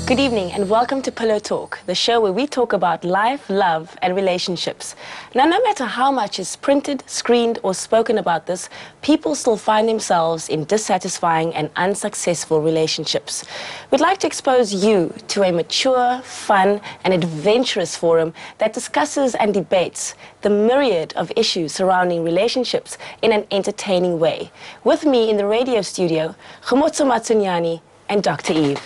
Good evening and welcome to Pillow Talk, the show where we talk about life, love and relationships. Now, no matter how much is printed, screened or spoken about this, people still find themselves in dissatisfying and unsuccessful relationships. We'd like to expose you to a mature, fun and adventurous forum that discusses and debates the myriad of issues surrounding relationships in an entertaining way. With me in the radio studio, Khomotso Matsunyane and Dr. Eve.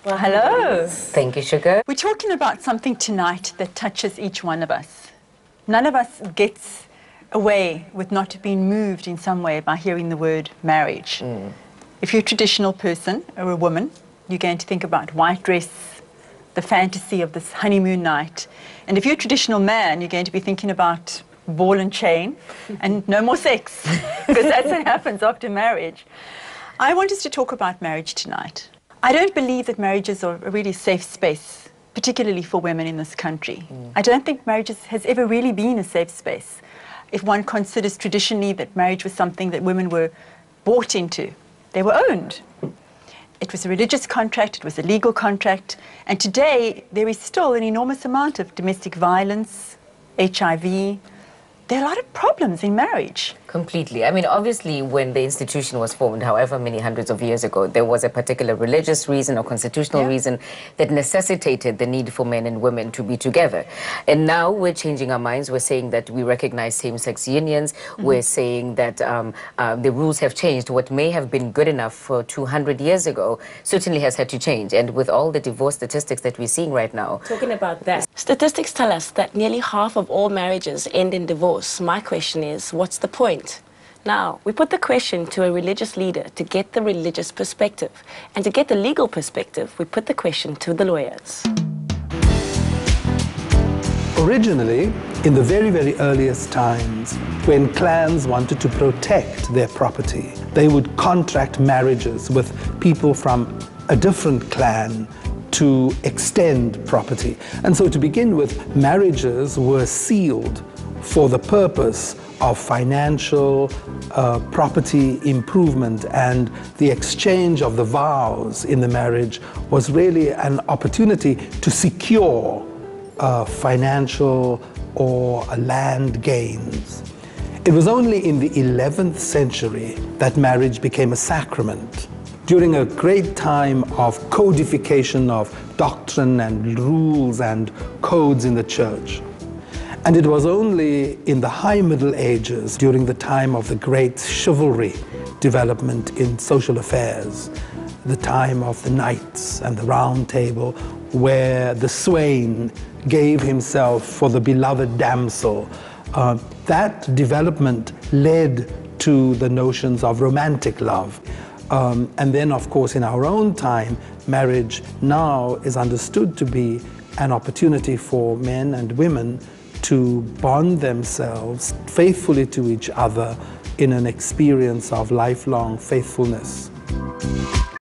Well, hello. Thank you, Sugar. We're talking about something tonight that touches each one of us. None of us gets away with not being moved in some way by hearing the word marriage. If you're a traditional person or a woman, you're going to think about white dress, the fantasy of this honeymoon night. And if you're a traditional man, you're going to be thinking about ball and chain and no more sex, because that's what happens after marriage. I want us to talk about marriage tonight. I don't believe that marriages are a really safe space, particularly for women in this country. I don't think marriage has ever really been a safe space. If one considers traditionally that marriage was something that women were bought into, they were owned. It was a religious contract, it was a legal contract, and today there is still an enormous amount of domestic violence, HIV. There are a lot of problems in marriage. Completely. I mean, obviously, when the institution was formed, however many hundreds of years ago, there was a particular religious reason or constitutional reason that necessitated the need for men and women to be together. And now we're changing our minds. We're saying that we recognize same-sex unions. We're saying that the rules have changed. What may have been good enough for 200 years ago certainly has had to change. And with all the divorce statistics that we're seeing right now. Talking about that, statistics tell us that nearly half of all marriages end in divorce. My question is, what's the point? Now, we put the question to a religious leader to get the religious perspective. And to get the legal perspective, we put the question to the lawyers. Originally, in the very, very earliest times, when clans wanted to protect their property, they would contract marriages with people from a different clan to extend property. And so to begin with, marriages were sealed for the purpose of financial property improvement, and the exchange of the vows in the marriage was really an opportunity to secure financial or land gains. It was only in the 11th century that marriage became a sacrament. During a great time of codification of doctrine and rules and codes in the church. And it was only in the High Middle Ages, during the time of the great chivalry development in social affairs, the time of the knights and the Round Table, where the swain gave himself for the beloved damsel. That development led to the notions of romantic love. And then, of course, in our own time, marriage now is understood to be an opportunity for men and women to bond themselves faithfully to each other in an experience of lifelong faithfulness.